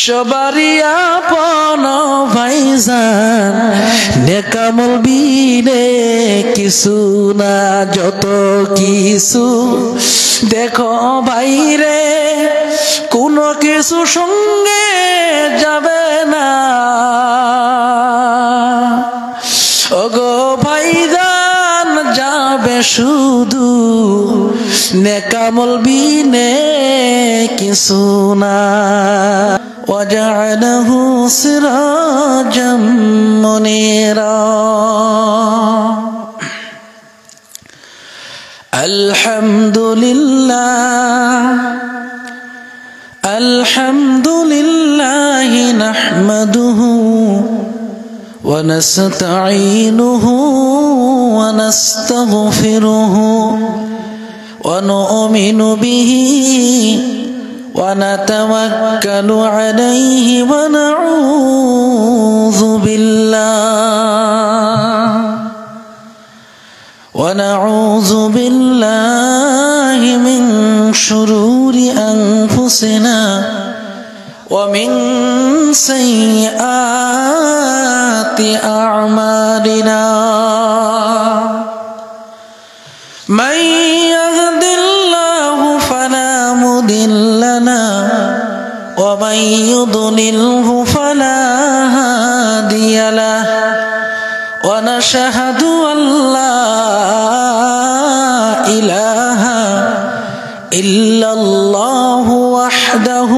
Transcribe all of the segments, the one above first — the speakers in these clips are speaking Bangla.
সবারই আপন ভাইজান নেকামল বিনে কিছু না যত কিছু দেখো ভাইরে কোনো কিছু সঙ্গে যাবে না ওগো ভাইজান যাবে শুধু নেকামল বিনে কিছু না وجعله سراجا منيرا الحمد لله نحمده ونستعينه ونستغفره ونؤمن به ونتوكل عليه ونعوذ بالله من شرور أنفسنا ومن سيئات أعمالنا من يهد الله فلا مضل له ومن يضلله فلا هادي له ونشهد أن لا إله إلا الله وحده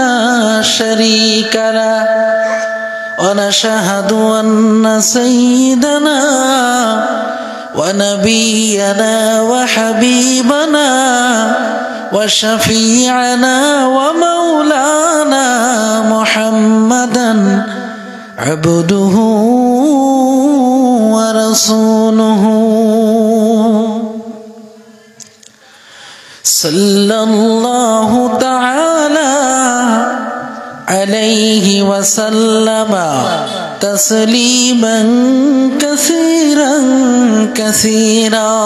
لا شريك له ونشهد أن سيدنا ونبينا وحبيبنا وشفيعنا ومولانا محمدا عبده ورسوله صلى الله تعالى عليه وسلم تسليما كثيرا كثيرا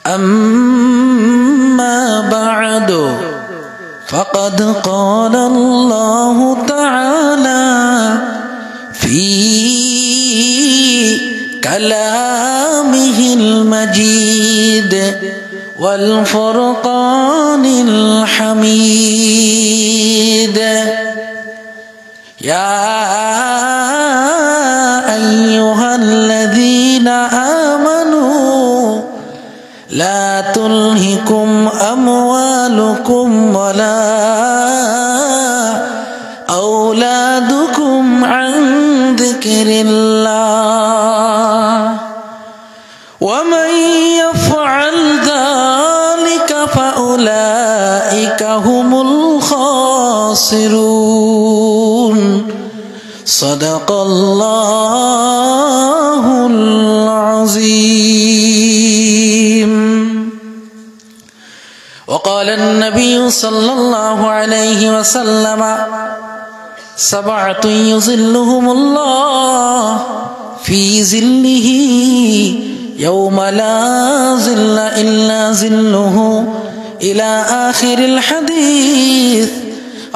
أما بعد فقد قال الله تعالى في كلامه المجيد والفرقان الحميد يا أيها الذين آمنوا لا تلهكم أموالكم ولا أولادكم عن ذكر الله ومن يفعل ذلك فأولئك هم الخاسرون صدق الله العظيم وقال النبي صلى الله عليه وسلم سبعة يظلهم الله في ظله يوم لا ظل إلا ظله إلى آخر الحديث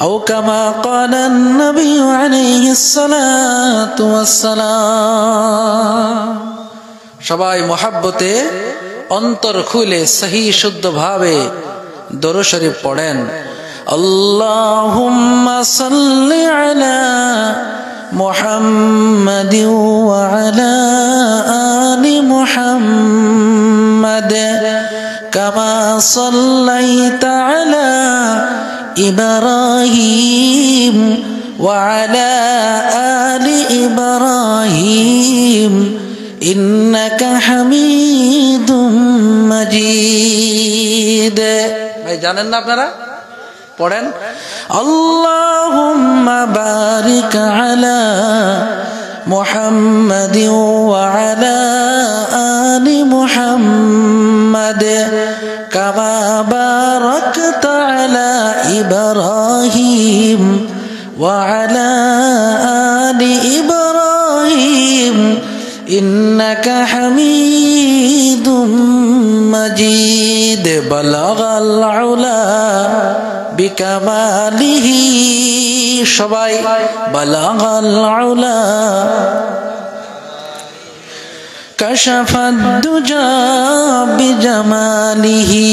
أو كما قال النبي عليه الصلاة والسلام সবাই মহব্বতে অন্তর খুলে সহি শুদ্ধ ভাবে দরুদ শরীফ পড়েন আল্লাহুম্মা সাল্লি আলা মুহাম্মাদিন ওয়া আলা আলি মুহাম্মাদ কামা সাল্লাইতা আলা ইব্রাহিম ওয়া আলা আলি ইব্রাহিম ইন্নাকা হামিদুম মাজিদ। ভাই জানেন না আপনারা? পড়েন আল্লাহুম্মা বারিক আলা মুহাম্মাদিন ওয়া আলা আলি মুহাম্মাদ কামা বারাকতা আলা ইব্রাহিম ওয়া আলা আলি ইব্রাহিম ইন্নাকা হামিদুম মাজিদ। বালাগাল উলা বিকামালিহি সবাই বালাগাল উলা কাশাফাদ দুজা বিজামালিহি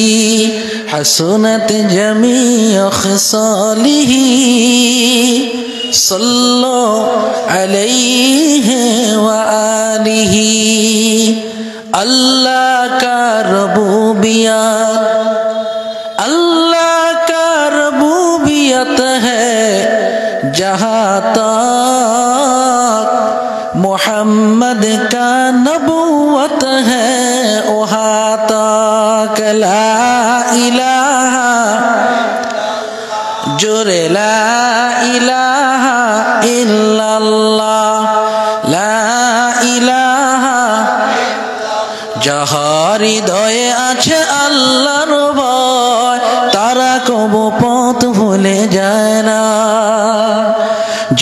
হাসুনাত জামিউ খিসালিহি সাল্লু আলাইহি ওয়া আলিহি अल्लाह का रबूबियत अल्लाह का रबूबियत है जहाँ तक मोहम्मद का नबूवत है वहाँ तक ला इलाहा जोरे ला इलाहा इल्लल्लाह ला इलाहा যাহার হৃদয়ে আছে আল্লাহর ভয় তারা কবু পথ ভুলে যায় না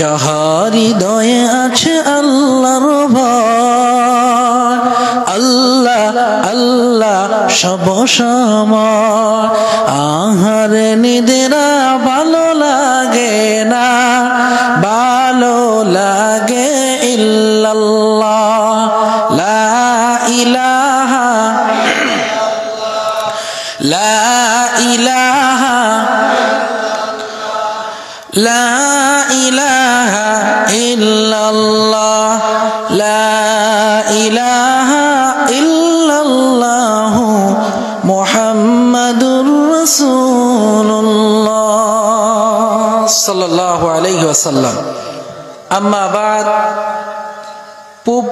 যাহার হৃদয়ে আছে আল্লাহর ভয় আল্লাহ আল্লাহ সব সময় আহার নিদেরা ভালো লাগে না ভালো লাগে ইল্লাল্লাহ লা ইলাহা লা ইলাহা লা ইলাহা ইল্লাল্লাহ লা ইলাহা ইল্লাল্লাহ মুহাম্মাদুর রাসূলুল্লাহ সাল্লাল্লাহু আলাইহি ওয়াসাল্লাম আম্মা বাদ পূব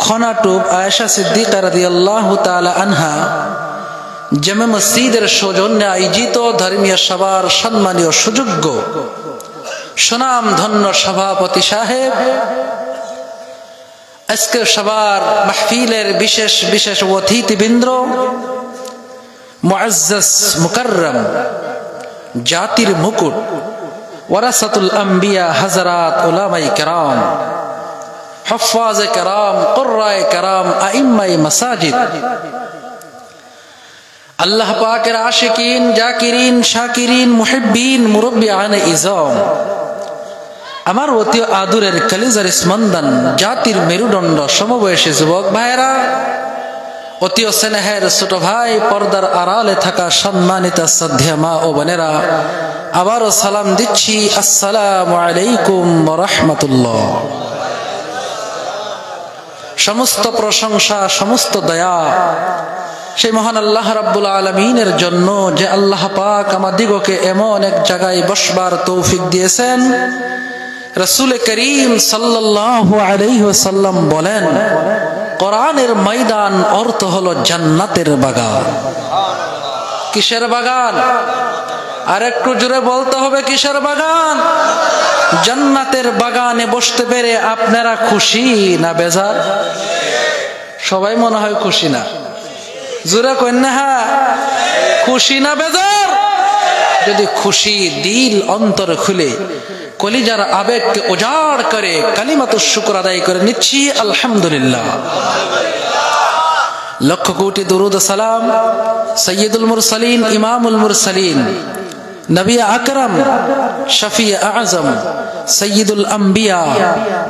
খনাটুব আয়েশা সিদ্দিকা রাদিয়াল্লাহু তাআলা আনহা জামে মসজিদের সৌজন্যে আয়োজিত ধর্মীয় সভার সম্মানীয় সুযোগ্য সুনাম ধন্য সভাপতি সাহেব আজকে সবার মাহফিলের বিশেষ বিশেষ অতিথিবৃন্দ মুআজ্জাজ মুকাররম জাতির মুকুট ওয়ারাসাতুল আম্বিয়া হযরত উলামায়ে কেরাম حفاظ کرام قراء کرام ائمہ مساجد اللہ پاک عاشقین জাকিরিন শাকিরিন মুহিব্বিন মুরব্বিয়ান ইজাম আমার অতি আদরের কলিজার স্পন্দন জাতির মেরুদণ্ড সমবয়সী যুবক ভাইরা অতি স্নেহের ছোট ভাই পর্দার আড়ালে থাকা সম্মানিত শ্রদ্ধেয় মা ও বোনেরা আবারও সালাম দিচ্ছি আসসালামু আলাইকুম ওয়া রাহমাতুল্লাহ সমস্ত প্রশংসা সমস্ত দয়া সেই মহান আল্লাহ রাব্বুল আলামিনের জন্য যে আল্লাহ পাক আমাদিগকে এমন এক জায়গায় বসবার তৌফিক দিয়েছেন রাসূল করিম সাল্লাল্লাহু আলাইহি ওয়াসাল্লাম বলেন কোরআনের ময়দান অর্থ হলো জান্নাতের বাগান কিসের বাগান আর একটু জোরে বলতে হবে কিসের বাগান জান্নাতের বাগানে বসতে পেরে আপনারা খুশি না বেজার সবাই মনে হয় খুশি না জোরে কইন না খুশি না বেজার যদি খুশি দিল অন্তর খুলে কলিজার আবেগকে উজাড় করে কালিমাতুশ শুকর আদায় করে নিচ্ছি আলহামদুলিল্লাহ লক্ষ কোটি দরুদ সালাম সৈয়দুল মুরসালিন ইমামুল মুরসালিন নবী আকরাম শফি আযম সৈয়দুল আম্বিয়া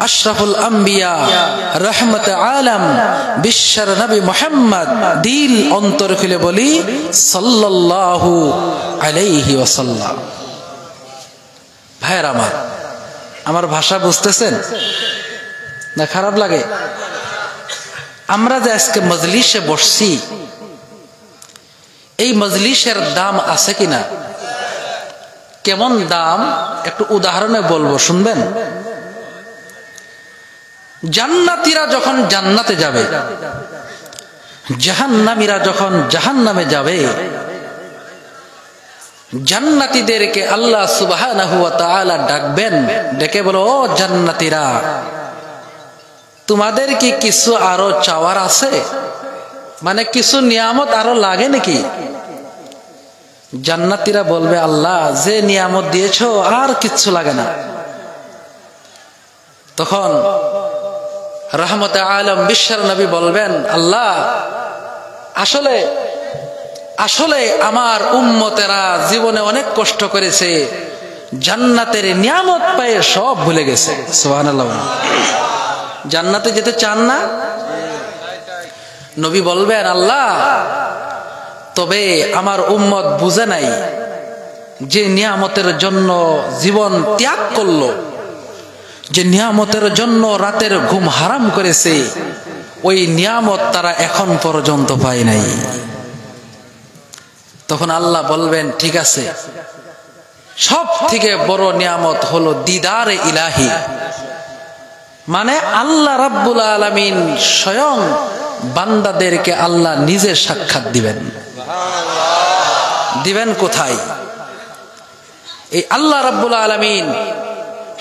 আশরাফুল আম্বিয়া রহমত আলম বিশ্বর নবী মুহাম্মদ দিল অন্তর খুলে বলি সাল্লাল্লাহু আলাইহি ওয়াসাল্লাম ভাইরা আমার ভাষা বুঝতেছেন না খারাপ লাগে আমরা যে আজকে মজলিসে বসছি এই মজলিসের দাম আছে কিনা কেমন দাম একটু উদাহরণে বলবো শুনবেন জান্নাতীরা যখন জান্নাতে যাবে জাহান্নামীরা যখন জাহান্নামে যাবে জান্নাতীদেরকে আল্লাহ সুবহানাহু ওয়া তাআলা ডাকবেন ডেকে বলো ও জান্নাতীরা তোমাদের কি কিছু আরো চাওয়ার আছে মানে কিছু নিয়ামত আরো লাগে নাকি জান্নাতীরা বলবে আল্লাহ যে নিয়ামত দিয়েছো আর কিচ্ছু লাগে না তখন রহমতে আলম বিশ্বের নবী বলবেন আল্লাহ আসলে আসলে আমার উম্মতেরা জীবনে অনেক কষ্ট করেছে, জান্নাতের নিয়ামত পেয়ে সব ভুলে গেছে। সুবহানাল্লাহ। জান্নাতে যেতে চান না? নবী বলবেন, আল্লাহ তবে আমার উম্মত বুঝে নাই যে নিয়ামতের জন্য জীবন ত্যাগ করলো, যে নিয়ামতের জন্য রাতের ঘুম হারাম করেছে, ওই নিয়ামত তারা এখন পর্যন্ত পায় নাই। তখন আল্লাহ বলবেন, ঠিক আছে, সব থেকে বড় নিয়ামত হলো দিদারে ইলাহি, মানে আল্লাহ রাব্বুল আলামিন স্বয়ং বান্দাদেরকে আল্লাহ নিজে সাক্ষাৎ দিবেন। দিবেন কোথায়? এই আল্লাহ রাব্বুল আলামিন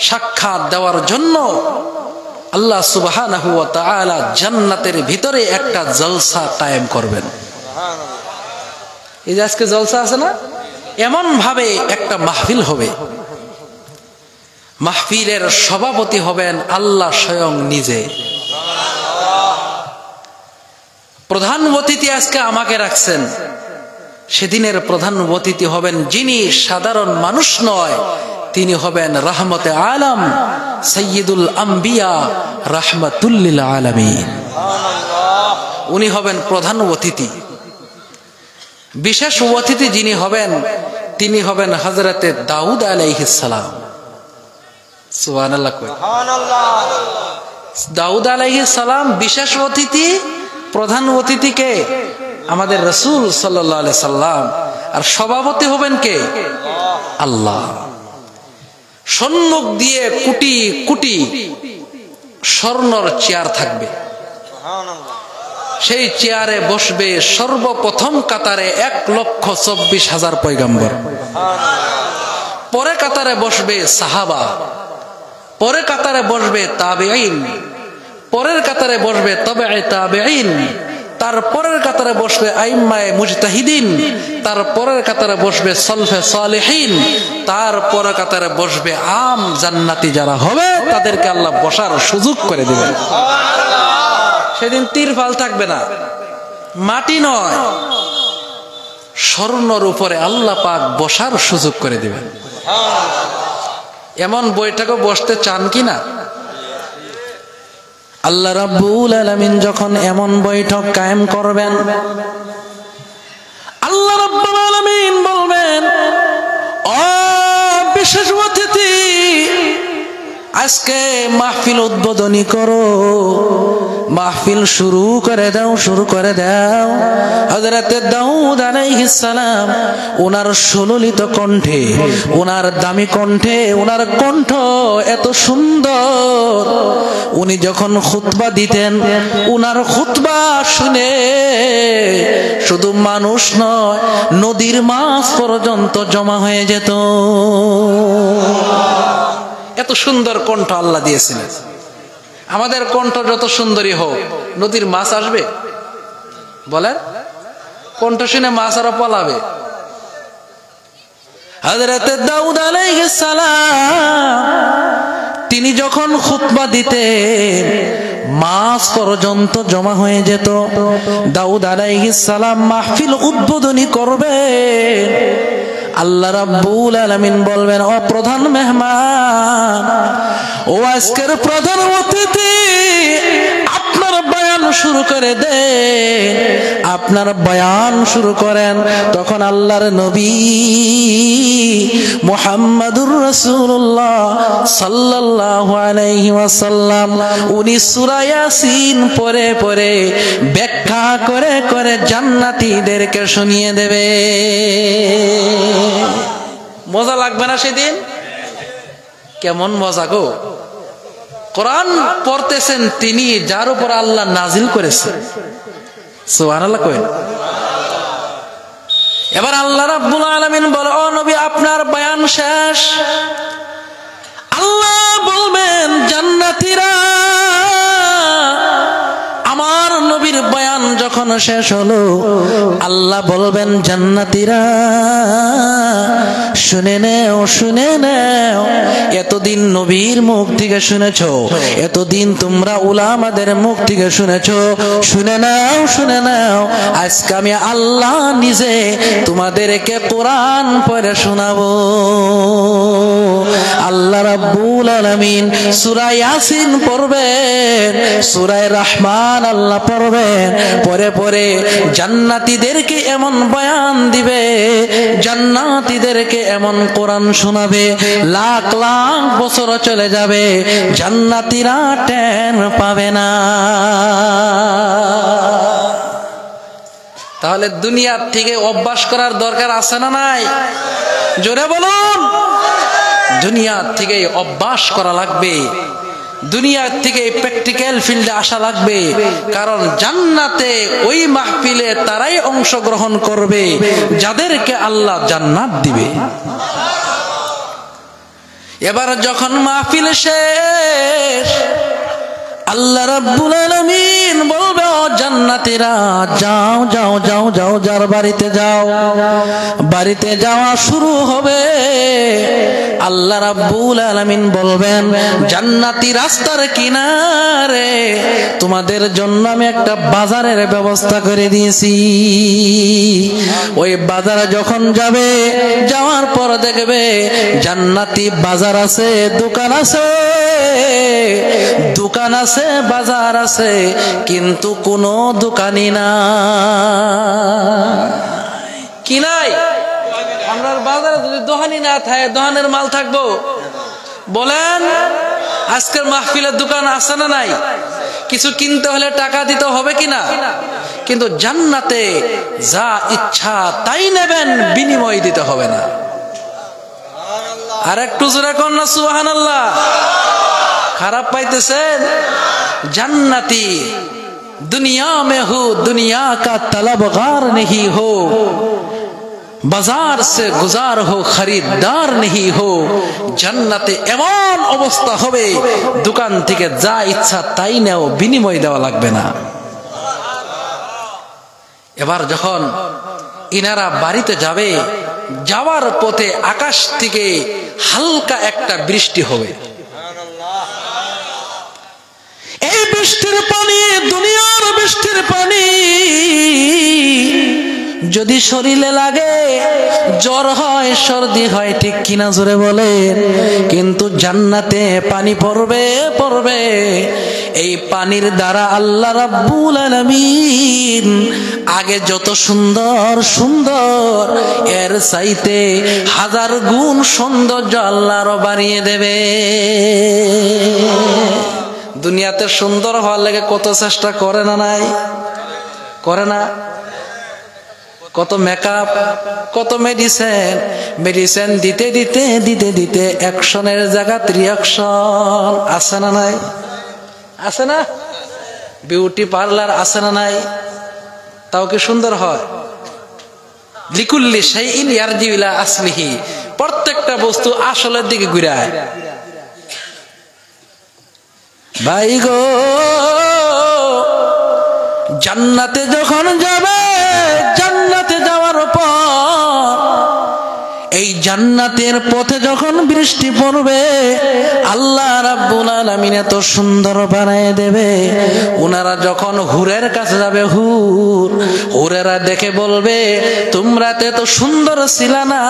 সাক্ষাৎ দেওয়ার জন্য আল্লাহ সুবহানাহু ওয়া তাআলা জান্নাতের ভিতরে একটা জলসা কায়েম করবেন। এই যে আজকে জলসা আছে না, এমন ভাবে একটা মাহফিল হবে, মাহফিলের সভাপতি হবেন আল্লাহ স্বয়ং নিজে। প্রধান অতিথি আজকে আমাকে রাখছেন, সেদিনের প্রধান অতিথি হবেন যিনি সাধারণ মানুষ নয়, তিনি হবেন রাহমতে আলম সাইয়্যিদুল আম্বিয়া রাহমাতুল লিল আলামিন। উনি হবেন প্রধান অতিথি। বিশেষ অতিথি যিনি হবেন তিনি হবেন হযরতে দাউদ আলাইহিস সালাম। সুবহানাল্লাহ। দাউদ আলাইহিস সালাম বিশেষ অতিথি, প্রধান অতিথিকে আমাদের রাসূল সাল্লাল্লাহু আলাইহি সাল্লাম, আর সভাপতি হবেন কে? আল্লাহ। সম্মুখ দিয়ে কোটি কোটি স্বর্ণর চেয়ার থাকবে, সেই চেয়ারে বসবে সর্বপ্রথম কাতারে 1,24,000 পয়গম্বর, পরে কাতারে বসবে সাহাবা, পরে কাতারে বসবে তাবেঈন, পরের কাতারে বসবে তাবেঈ তাবেঈন, তারপরের কাতারে বসবে আইম্মায়ে মুজতাহিদিন, তারপরের কাতারে বসবে সলফে সালেহিন, তারপরের কাতারে বসবে আম জান্নাতি যারা হবে তাদেরকে আল্লাহ বসার সুযোগ করে দিবেন। সেদিন তিরফাল থাকবে না, মাটি নয়, স্বর্ণর উপরে আল্লাহ পাক বসার সুযোগ করে দিবেন। এমন বৈঠকে বসতে চান কিনা? আল্লাহ রাব্বুল আলামিন যখন এমন বৈঠক কায়েম করবেন, আল্লাহ রাব্বুল আলামিন বলবেন, ও বিশেষ অতিথি, আজকে মাহফিল উদ্বোধনী করো, মাহফিল শুরু করে দাও, শুরু করে দাও। হযরতে দাউদ আলাইহিস সালাম ওনার সুললিত কণ্ঠে, ওনার দামি কণ্ঠে, ওনার কণ্ঠ এত সুন্দর, উনি যখন খুতবা দিতেন, ওনার খুতবা শুনে শুধু মানুষ নয়, নদীর মাছ পর্যন্ত জমা হয়ে যেত। এত সুন্দর কণ্ঠ আল্লাহ দিয়েছিলেন। আমাদের কণ্ঠ যত সুন্দরী হোক, নদীর মাছ আসবে? বলেন, কণ্ঠ শুনে মাছ আরো পলাবে। হযরতে দাউদ আলাইহিস সালাম তিনি যখন খুতবা দিতেন, মাছ পর্যন্ত জমা হয়ে যেত। দাউদ আলাইহিস সালাম মাহফিল উদ্বোধনী করবেন, আল্লাহ রাব্বুল আলামিন বলবেন, ও প্রধান মেহমান, ও আজকের প্রধান অতিথি, আপনার বয়ান শুরু করে দেন, আপনার বয়ান শুরু করেন। তখন আল্লাহর নবী মুহাম্মাদুর রাসূলুল্লাহ সাল্লাল্লাহু আলাইহি ওয়াসাল্লাম উনি সূরা ইয়াসিন পড়ে পড়ে ব্যাখ্যা করে করে জান্নাতীদেরকে শুনিয়ে দেবে। মজা লাগবে না সেদিন? কেমন মজা গো! কোরআন পড়তেছেন তিনি যার উপর আল্লাহ নাজিল করেছেন। সুবহানাল্লাহ কইন। এবার আল্লাহ রাব্বুল আলামিন বলে, ও নবী, আপনার বয়ান শেষ। আল্লাহ বলবেন, জান্নাতীরা, আমার নবীর বয়ান যখন শেষ হলো, আল্লাহ বলবেন, জান্নাতীরা শুনে নাও, শুনে নাও। এতদিন নবীর মুখ থেকে শুনেছো, এতদিন তোমরা উলামাদের মুখ থেকে শুনেছো, শুনে নাও, শুনে নাও। আজকে আমি আল্লাহ নিজে তোমাদেরকে কোরআন পড়ে শোনাবো। আল্লাহ রাব্বুল আলামিন সূরা ইয়াসিন পড়বেন, সূরা রহমান আল্লাহ পড়বেন, পরে পরে জান্নাতীদেরকে এমন বয়ান দিবে, জান্নাতীদেরকে এমন কোরআন শোনাবে, লাখ লাখ বছর চলে যাবে, জান্নাতীরা টের পাবে না। তাহলে দুনিয়ার থেকে অভ্যাস করার দরকার আছে না নাই? জোরে বলুন। দুনিয়ার থেকে অভ্যাস করা লাগবে, দুনিয়ার থেকে প্র্যাকটিক্যাল ফিল্ডে আসা লাগবে। কারণ জান্নাতে ওই মাহফিলে তারাই অংশগ্রহণ করবে যাদেরকে আল্লাহ জান্নাত দিবে। এবার যখন মাহফিল শেষ, আল্লাহ রাব্বুল আলামিন বলবে, ও জান্নাতীরা যাও যাও যাও যাও, যার বাড়িতে যাও। বাড়িতে যাওয়া শুরু হবে। আল্লাহ রাব্বুল আলামিন বলবেন, জান্নাতি রাস্তার কিনারে তোমাদের জন্য আমি একটা বাজারের ব্যবস্থা করে দিয়েছি। ওই বাজারে যখন যাবে, যাওয়ার পর দেখবে জান্নাতি বাজার আছে, দোকান আছে, দোকান আছে, বাজার আছে, কিন্তু কোনো দোকানি না। কি নাই? আমরা বাজারে যদি দোকানি না থাকে, দোকানের মাল থাকবো? বলেন, আজকের মাহফিলের দোকান আছে না নাই? কিছু কিনতে হলে টাকা দিতে হবে কিনা? কিন্তু জান্নাতে যা ইচ্ছা তাই নেবেন, বিনিময় দিতে হবে না। আর একটু জোরে কর না সুবহানাল্লাহ। খারাপ পাইতেছেন? জান্নাতি दुनिया में हो, दुनिया का तलबगार नहीं हो, बाजार से गुजार हो, खरीदार नहीं हो। জান্নাতে এমন অবস্থা হবে, দোকান থেকে যা ইচ্ছা তাই নাও, বিনিময় দেওয়া লাগবে না। এবার যখন ইনারা বাড়িতে যাবে, যাওয়ার পথে আকাশ থেকে হালকা একটা বৃষ্টি হবে। এই বৃষ্টির পানি, দুনিয়ার বৃষ্টির পানি যদি শরীরে লাগে, জ্বর হয়, সর্দি হয়, ঠিক কিনা জোরে বলেন? কিন্তু জান্নাতে পানি পড়বে, পড়বে। এই পানির দ্বারা আল্লাহ রাব্বুল আলামিন আগে যত সুন্দর সুন্দর, এর চাইতে হাজার গুণ সৌন্দর্য আল্লাহ আরো বাড়িয়ে দেবে। দুনিয়াতে সুন্দর হওয়ার লাগে কত চেষ্টা করে না নাই? করে না? কত মেকআপ, কত মেডিসিন, মেডিসিন দিতে দিতে দিতে দিতে অ্যাকশনের জায়গাত রিয়াকশন আছে না নাই? আছে না? বিউটি পার্লার আছে না নাই? তাও কি সুন্দর হয়? লিকুল্লি শাইইন ইয়ারজিউ ইলা আসলিহি, প্রত্যেকটা বস্তু আসলের দিকে ঘুরায়। ভাই গো, জান্নাতে যখন যাবে, জান্নাতে যাওয়ার পর এই জান্নাতের পথে যখন বৃষ্টি পড়বে, আল্লাহ রাব্বুল আলামিন এত সুন্দর বানায় দেবে। ওনারা যখন হুরের কাছে যাবে, হুরেরা দেখে বলবে, তোমরা তো এত সুন্দর ছিলা না,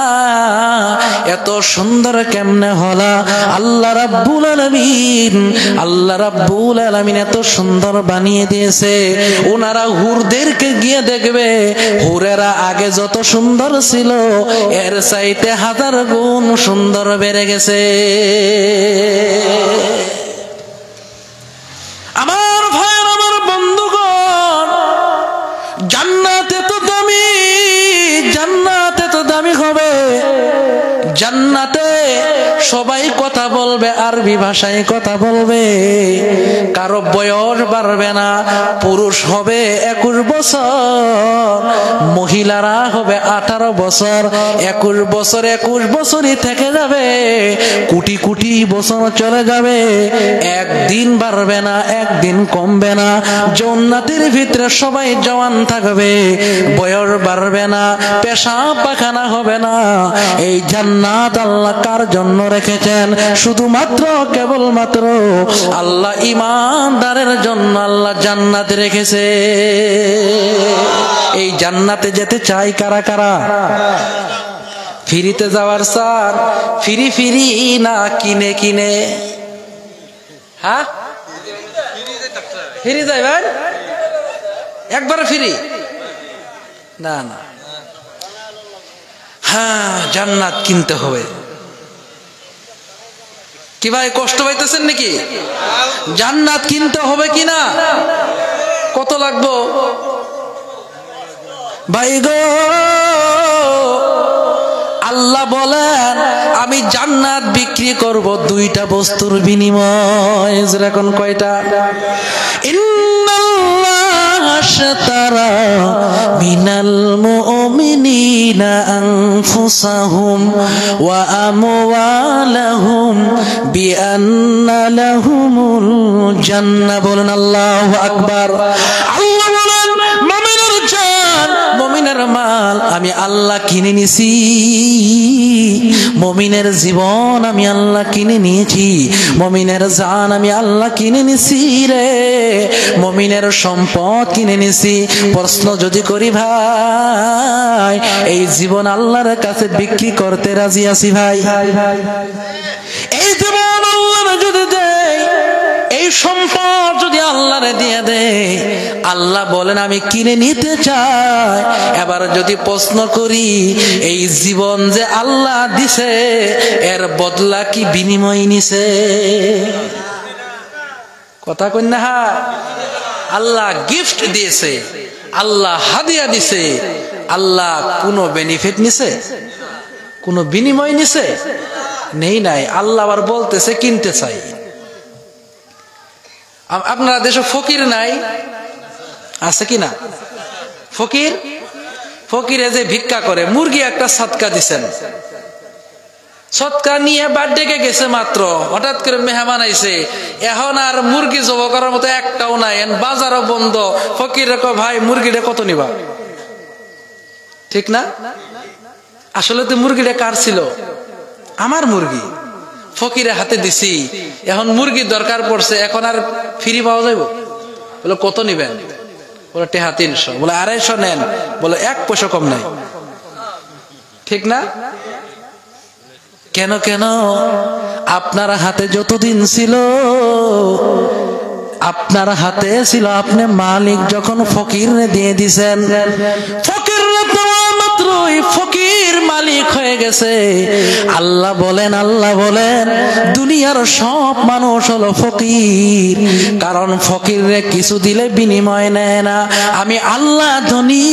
এত সুন্দর কেমনে হলা? আল্লাহ রাব্বুল আলামিন, আল্লাহ রাব্বুল আলামিন এত সুন্দর বানিয়ে দিয়েছে। ওনারা হুরদেরকে গিয়ে দেখবে, হুরেরা আগে যত সুন্দর ছিল, এর চাইতে হাজার গুণ সুন্দর বেড়ে গেছে। আমার ভাইয়ের, আমার বন্ধুগণ, জান্নাতে তো দামি, জান্নাতে তো দামি হবে। জান্নাতে সবাই কথা বলবে, আরবি ভাষায় কথা বলবে, কারো বয়স বাড়বে না। পুরুষ হবে 21 বছর, মহিলারা হবে 18 বছর। 21 বছর 21 বছরই থেকে যাবে, কোটি কোটি বছর চলে যাবে, একদিন বাড়বে না, একদিন কমবে না। জান্নাতের ভিতরে সবাই জওয়ান থাকবে, বয়স বাড়বে না, পেশাব পায়খানা হবে না। এই জান্নাত আল্লাহ কার জন্য রেখেছেন? শুধুমাত্র কেবলমাত্র আল্লাহ ঈমানদারের জন্য আল্লাহ জান্নাত রেখেছে। এই জান্নাতে যেতে চাই কারা কারা? ফ্রিতে যাওয়ার স্যার, ফ্রি ফ্রি না কিনে কিনে? হ্যাঁ, ফ্রি যাইবেন একবারে ফ্রি? না না, হ্যাঁ জান্নাত কিনতে হবে। কি ভাই কষ্ট পাইতেছেন নাকি? জান্নাত কিনতে হবে কিনা? কত লাগবো ভাই গো? আল্লাহ বলেন আমি জান্নাত বিক্রি করব 2টা বস্তুর বিনিময়ে। এখন কয়টা? ইন্নাল্লাহ আশতারা মিনাল মুমিনিনা আনফুসাহুম ওয়া আমওয়ালাহুম বিআন্না লাহুমুল জান্নাহ। বলেন আল্লাহু আকবার। আল্লাহ বলেন মুমিনের জান, মুমিনের মাল আমি আল্লাহ কিনে নিছি। মুমিনের জীবন আমি আল্লাহ কিনে নিয়েছি, মুমিনের জান আমি আল্লাহ কিনে নিছি রে, মুমিনের সম্পদ কিনে নিছি। প্রশ্ন যদি করি ভাই, এই জীবন আল্লাহর কাছে বিক্রি করতে রাজি আছি ভাই? এই জীবন আল্লাহর যদি দেয়, এই সম্পদ যদি আল্লাহরে দিয়ে দেয়, আল্লাহ বলেন আমি কিনে নিতে চাই। এবার যদি প্রশ্ন করি, এই জীবন যে আল্লাহ দিছে এর বদলা কি বিনিময় নিছে? কথা কই না? আল্লাহ গিফট দিয়েছে, আল্লাহ হাদিয়া দিছে, আল্লাহ কোনো বেনিফিট নিছে? কোনো বিনিময় নিছে? নেই নাই। আল্লাহ আবার বলতেছে কিনতে চাই। আপনারা দেশে ফকির নাই? আছে কি না ফকির? ফকিরে যে ভিক্ষা করে, মুরগি একটা সদকা দিছেন, সদকা নিয়ে বার্থডে গেছে মাত্র, হঠাৎ করে মেহমান আইছে, এখন আর মুরগি জব করার মতো একটাও নাই, বাজারও বন্ধ। ফকির কয় ভাই মুরগিটা কত নিবা? ঠিক না? আসলে তো মুরগিটা কার ছিল? আমার মুরগি, ফকিরের হাতে দিছি। এখন মুরগির দরকার পড়ছে, এখন আর ফ্রি পাওয়া যাইব? বলে কত নিবেন? বলে টেহা 300। বলে 250 নেন। বলে 1 পয়সা কম নাই। ঠিক না? কেন কেন? আপনার হাতে যতদিন ছিল, আপনার হাতে ছিল, আপনি মালিক যখন ফকিরে দিয়ে দিছেন, ফকির মাত্রই ফকির মালিক হয়ে গেছে। আল্লাহ বলেন দুনিয়ার সব মানুষ হলো ফকির, কারণ ফকিরে কিছু দিলে বিনিময় নেয় না। আমি আল্লাহ ধনী।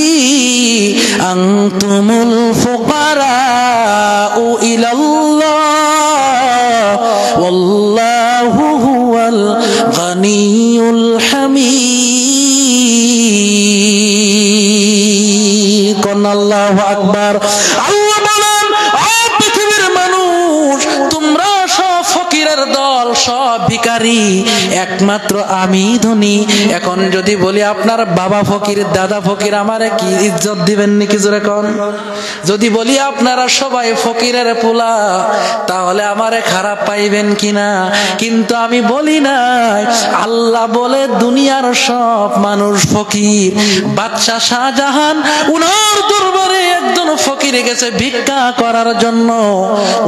আনতুমুল ফুকারাউ ইলাল্লাহ ওয়াল্লাহু হুয়াল গানিয়ুল হামিদ। কোন আল্লাহু আকবার। আল্লাহ বলেন ও পৃথিবীর মানুষ, তোমরা সব ফকিরের দল, সব ভিখারি, একমাত্র আমি ধনী। এখন যদি বলি আপনার বাবা ফকির, দাদা ফকির, আমারে কি ইজ্জত দিবেন নাকি? জোরে কোন। যদি বলি আপনারা সবাই ফকিরের পোলা, তাহলে আমারে খারাপ পাইবেন কিনা? কিন্তু আমি বলি নাই, আল্লাহ বলে দুনিয়ার সব মানুষ ফকির। বাদশাহ শাহজাহান উনার দরবারে একজন ফকির গেছে ভিক্ষা করার জন্য।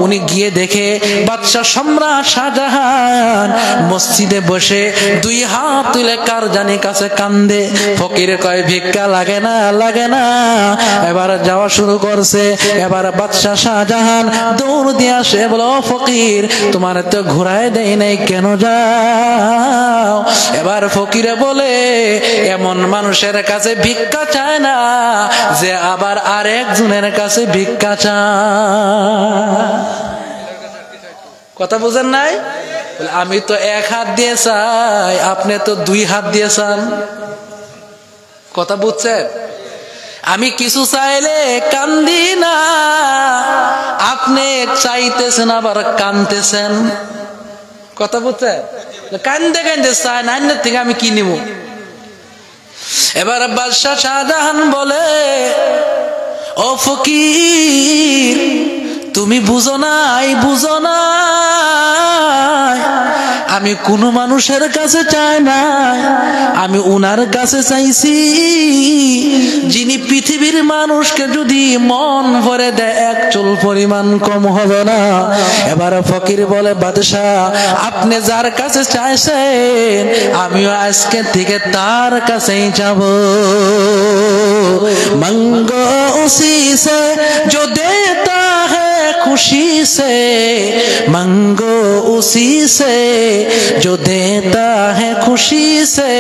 উনি গিয়ে দেখে বাদশাহ সম্রাট শাহজাহান মসজিদে বসে 2 হাত তুলে কার জানি কাছে কান্দে। ফকির কয় ভিক্ষা লাগে না, লাগে না। এবার যাওয়া শুরু করছে। এবার বাদশাহ শাহজাহান দৌড় দিয়ে আসে, বলো ফকির তোমার তো ঘুরায় দেয় নাই, কেন যাও? এবার ফকিরে বলে এমন মানুষের কাছে ভিক্ষা চায় না যে আবার আরেকজনের কাছে ভিক্ষা চায়। কথা বুঝেন নাই? আমি তো এক হাত দিয়ে চাই, আপনি তো দুই হাত দিয়ে চান। কথা বুঝছেন? আমি কিছু চাইলে কান্দি না, আপনি চাইতেছেন আবার কানতেছেন। কথা বুঝছেন? কান্দে কান্দে চায় না, আইনের থেকে আমি কি নিব? এবার বাদশাহ শাহজাহান বলে, ও ফকির, তুমি বুঝো নাই, বুঝো নাই, আমি কোন মানুষের কাছে চাই না, আমি উনার কাছে চাইছি যিনি পৃথিবীর মানুষকে যদি মন ভরে দেয় এক চুল পরিমাণ কম হবে না। এবার ফকির বলে, বাদশাহ, আপনি যার কাছে চাইছেন আমিও আজকে থেকে তার কাছেই যাব। মাঙ্গো উসি সে जो देता है खुशी से, मांगो उसी से जो देता है खुशी से,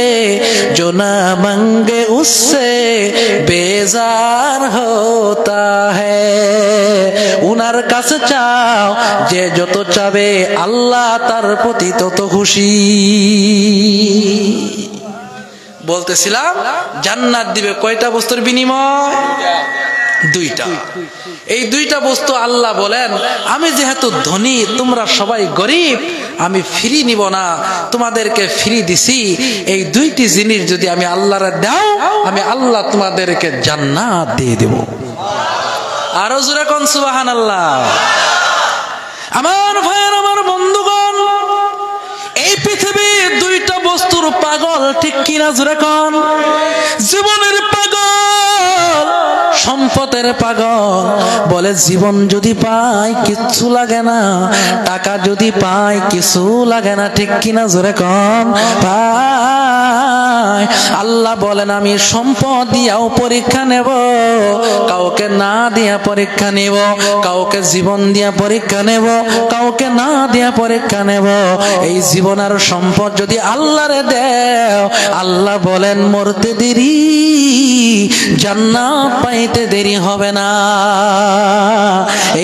जो ना मांगे उससे बेजार होता है। उनार কাছে চাও, যে যত চাবে আল্লাহ তার প্রতি তত খুশি। বলতেছিলাম জান্নাত দিবে কয়টা বস্তুর বিনিময়? দুইটা। এই দুইটা বস্তু আল্লাহ বলেন, আমি যেহেতু ধনী, তোমরা সবাই গরিব, আমি ফ্রি নিব না, তোমাদেরকে ফ্রি দিছি। এই দুইটি জিনিস যদি আমি আল্লাহরে দাও, আমি আল্লাহ তোমাদেরকে জান্নাত দিয়ে দেব। আরো জোরে কোন সুবহানাল্লাহ। আমার ভাইয়ের, আমার বন্ধুগণ, এই পৃথিবীর দুইটা বস্তুর পাগল, ঠিক কিনা জোরে কোন? জীবনের পাগল, সম্পদের পাগল। বলে জীবন যদি পাই কিচ্ছু লাগে না, টাকা যদি পাই কিছু লাগে না, ঠিক কিনা জোরে কম? পাই। আল্লাহ বলেন, আমি সম্পদ দিয়াও পরীক্ষা নেব, কাউকে না দিয়া পরীক্ষা নেব, কাউকে জীবন দিয়া পরীক্ষা নেব, কাউকে না দিয়া পরীক্ষা নেব। এই জীবন আর সম্পদ যদি আল্লাহরে দেও, আল্লাহ বলেন মরতে দেরি, জান্নাত পাইতে দেরি হবে না।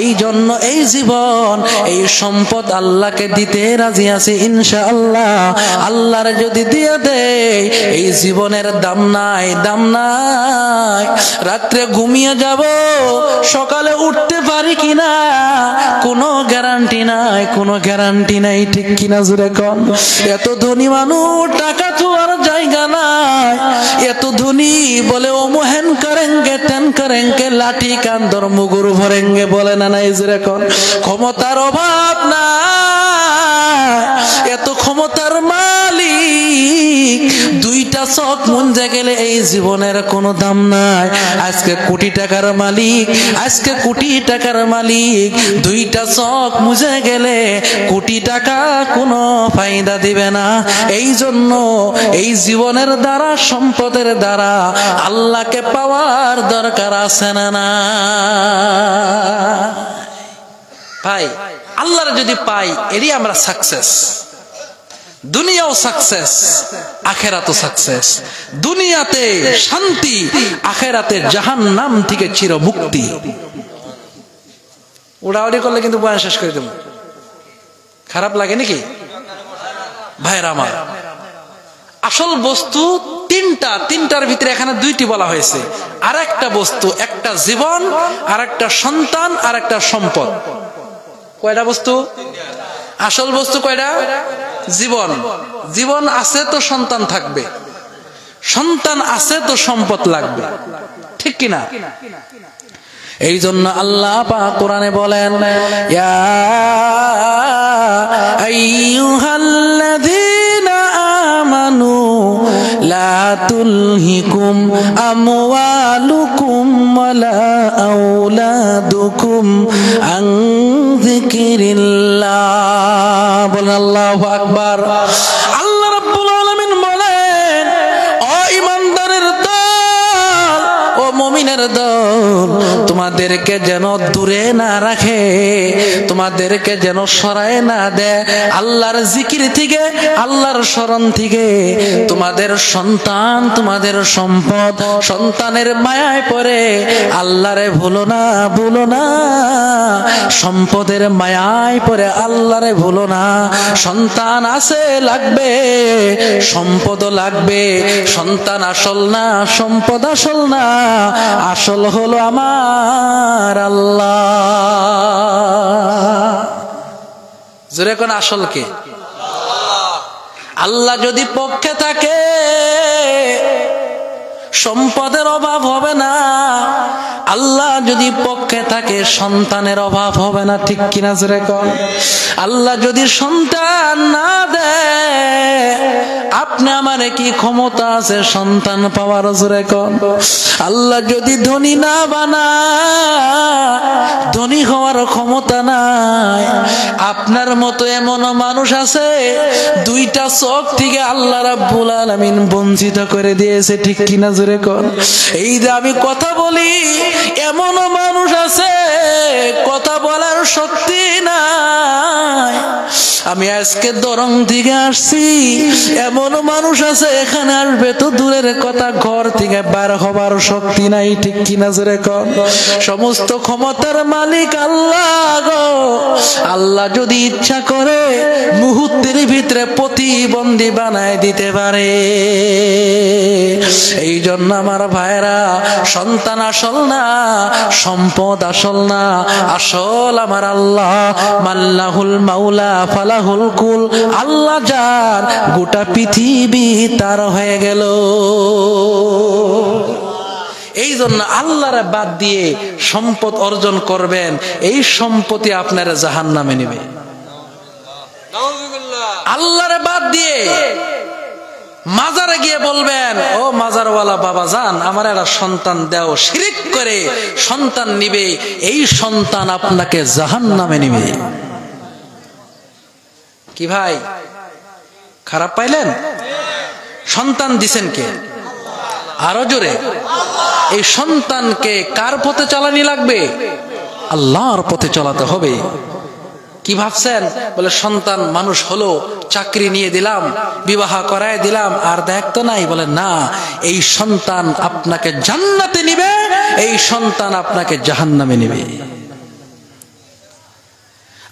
এই জন্য এই জীবন, এই সম্পদ আল্লাহকে দিতে রাজি আছে ইনশাআল্লাহ। আল্লাহর যদি দিয়ে দেয়, এই জীবনের দাম নাই, দাম নাই। রাত্রে ঘুমিয়ে যাব, সকালে উঠতে পারি কিনা কোনো গ্যারান্টি নাই, কোনো গ্যারান্টি নাই, ঠিক কিনা জুড়ে কম? এত ধনী মানুষ, টাকা তো আর জায়গা নাই। এত ধনী বলে ও মোহেন করেঙ্গে তেন করেঙ্গে, লাঠি কান্দর মুগুর ভরেঙ্গে, বলে না নাই জুড়ে কম? ক্ষমতার অভাব না, এত ক্ষমতার মালিক, দুইটা চোখ মুঞ্জে গেলে এই জীবনের কোনো দাম নাই। আজকে কোটি টাকার মালিক, আজকে কোটি টাকার মালিক, দুইটা চোখ মুজে গেলে কোটি টাকা কোনো ফায়দা দিবে না। এই জন্য এই জীবনের দ্বারা, সম্পদের দ্বারা আল্লাহকে পাওয়ার দরকার আছে না? না ভাই, আল্লাহর যদি পাই, এরই আমরা সাকসেস। দুনিয়াও সাকসেস, আখেরাতও সাকসেস। দুনিয়াতে শান্তি, আখেরাতে জাহান্নাম থেকে চির মুক্তি। উড়াউড়ি করলে কিন্তু বয়ান শেষ করে দেব, খারাপ লাগে নাকি ভাইরা আমার? আসল বস্তু তিনটা, তিনটার ভিতরে এখানে দুইটি বলা হয়েছে। আর একটা বস্তু, একটা জীবন, আর একটা সন্তান, আর একটা সম্পদ। কয়টা বস্তু? আসল বস্তু কয়টা? জীবন। জীবন আছে তো সন্তান থাকবে, সন্তান আছে তো সম্পদ লাগবে, ঠিক কিনা? এই জন্য আল্লাহ পাক কোরআনে বলেন, ইয়া আইয়ুহাল্লাযীনা আমানু লা তুলহিকুম আমওয়ালুকুম ওয়ালা আওলাদুকুম আন যিকিরিল্লাহ। বলেন আল্লাহু আকবার। আল্লাহ রাব্বুল আলামিন বলেন, ও ঈমানদারের দল, ও মুমিনের দল, তোমাদেরকে যেন দূরে না রাখে, তোমাদেরকে যেন সরায় না দেয় আল্লাহর জিকির থেকে, আল্লাহর স্মরণ থেকে। তোমাদের সন্তান, তোমাদের সম্পদ, সন্তানের মায়ায় পড়ে আল্লাহরে ভুলো না, ভুলো না। সম্পদের মায়ায় পড়ে আল্লাহরে ভুলো না। সন্তান আছে, লাগবে, সম্পদও লাগবে। সন্তান আসল না, সম্পদ আসল না, আসল হলো আমার আল্লাহ। জোরে কোন আসল কে? আল্লাহ যদি পক্ষে থাকে সম্পদের অভাব হবে না। আল্লাহ যদি পক্ষে থাকে সন্তানের অভাব হবে না, ঠিক কিনা জোরে কোন? আল্লাহ যদি সন্তান না দেয়, আপনি আমার কি ক্ষমতা আছে সন্তান পাওয়ার? জোরে কোন? আল্লাহ যদি ধনী না বানায়, ধনী হওয়ার ক্ষমতা নাই। আপনার মতো এমন মানুষ আছে দুইটা চোখ থেকে আল্লাহ রাব্বুল আলামিন বঞ্চিত করে দিয়েছে, ঠিক কিনা জোরে কোন? এই যে আমি কথা বলি, এমন মানুষ আছে কথা বলার শক্তি নাই। আমি আজকে দরং থেকে আসছি, এমন মানুষ আছে এখানে আসবে তো দূরের কথা, ঘর থেকে বার হবার শক্তি নাই, ঠিক কিনা জোরে কোন? সমস্ত ক্ষমতার মালিক আল্লাহ গো। আল্লাহ যদি ইচ্ছা করে মুহূর্তের ভিতরে প্রতিবন্ধী বানায় দিতে পারে। এই জন্য আমার ভাইরা, সন্তান আসল না, সম্পদ আসল না, আসল আমার আল্লাহ। মাল্লাহুল মাওলা ফালাহুল কুল। আল্লাহ যার, গোটা পৃথিবী তার হয়ে গেল। এই জন্য আল্লাহরে বাদ দিয়ে সম্পদ অর্জন করবেন, এই সম্পত্তি আপনার জাহান্নামে নেবে। আল্লাহরে বাদ দিয়ে মাজারে গিয়ে বলবেন, ও মাজারওয়ালা বাবা জান, আমার একটা সন্তান দাও, শিরিক করে সন্তান নিবে, এই সন্তান আপনাকে জাহান্নামে নিবে। কি ভাই, খারাপ পাইলেন? সন্তান দিছেন কে? আরো জোরে। এই সন্তানকে কার পথে চালানি লাগবে? আল্লাহর পথে চালাতে হবে। কি ভাবছেন? বলে সন্তান মানুষ হলো, চাকরি নিয়ে দিলাম, বিবাহ করায় দিলাম, আর দেখতো নাই। বলে না, এই সন্তান আপনাকে জান্নাতে নিবে, এই সন্তান আপনাকে জাহান্নামে নিবে।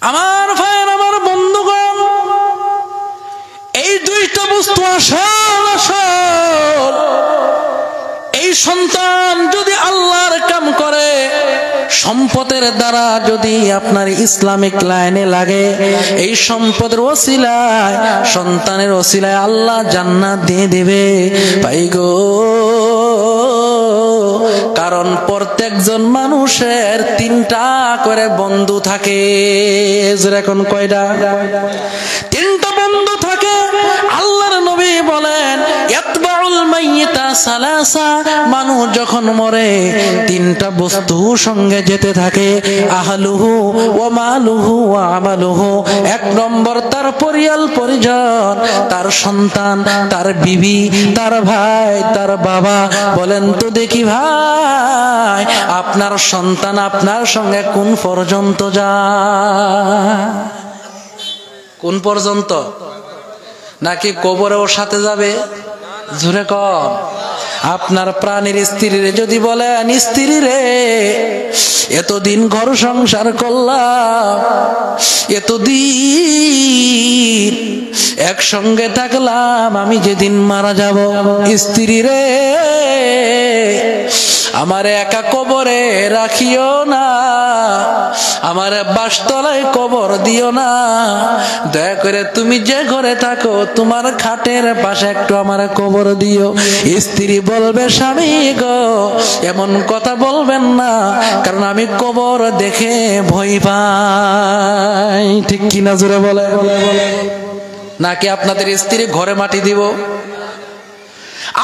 আমার ভাইয়ের, আমার বন্ধুগণ, এই দুইটা বস্তু আসল আসল। এই সন্তান যদি আল্লাহর কাম করে, সম্পদের দ্বারা যদি আপনার ইসলামিক লাইনে লাগে, এই সম্পদের ওসিলায়, সন্তানের ওসিলায় আল্লাহ জান্নাত দিয়ে দেবে। ভাই গো, কারণ প্রত্যেকজন মানুষের তিনটা করে বন্ধু থাকে। এখন কয়টা? তিনটা বন্ধু থাকে। আল্লাহর নবী বলেন, ইয়াতবাউল মাইয়িতা সালাসা। মানুষ যখন মরে তিনটা বস্তু সঙ্গে যেতে থাকে, আহলুহু ওয়া মালুহু ওয়া আমালুহু। এক নম্বর তার পরিয়াল পরিজন, তার সন্তান, তার বিবি, তার ভাই, তার বাবা। বলেন তো দেখি ভাই, আপনার সন্তান আপনার সঙ্গে কোন পর্যন্ত যায়? কোন পর্যন্ত? নাকি কবরে ওর সাথে যাবে? জোরে কর। আপনার প্রাণের স্ত্রীরে যদি বলেন, স্ত্রী রে এতদিন ঘর সংসার করলাম, এতদিন একসঙ্গে থাকলাম, আমি যেদিন মারা যাব, স্ত্রী রে আমার একা কবরে রাখিও না, আমার বাসতলায় কবর দিও না, দয়া করে তুমি যে ঘরে থাকো তোমার খাটের পাশে একটু আমার কবর দিও। স্ত্রী বলবে, স্বামী গো এমন কথা বলবেন না, কারণ আমি কবর দেখে ভয় পাই। ঠিক কিনা জোরে বলে? নাকি আপনাদের স্ত্রী ঘরে মাটি দিব?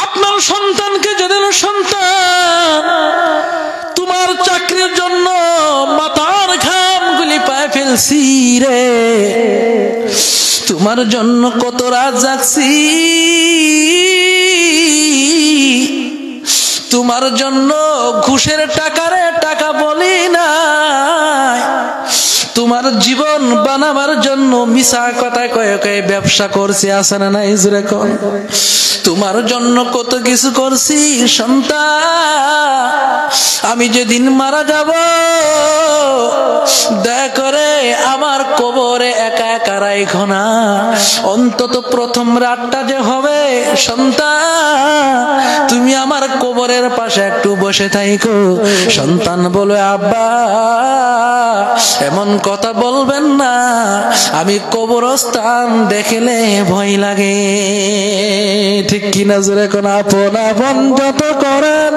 আপনার সন্তানকে যদি সন্তান তোমার চাকরির জন্য মাথার ঘাম গুলি পায়ে ফেলছি রে, তোমার জন্য কত রাত জাগছি, তোমার জন্য ঘুষের টাকারে টাকা বলি না, তোমার জীবন বানাবার জন্য মিছা কথা কয়ে কয়ে ব্যবসা করছি, আছে না নাই জুড়ে কোন? তোমার জন্য কত কিছু করছি সন্তান, আমি যেদিন মারা যাব দয়া করে আমার কবরে একা একা রাইখো না, অন্তত প্রথম রাতটা যে হবে সন্তান তুমি আমার কবরের পাশে একটু বসে থাইকো। সন্তান বলে আব্বা এমন কথা বলবেন না, আমি কবরস্থান দেখলে ভয় লাগে। ঠিক কিনা জোরে কোন? আপন আপন যত করেন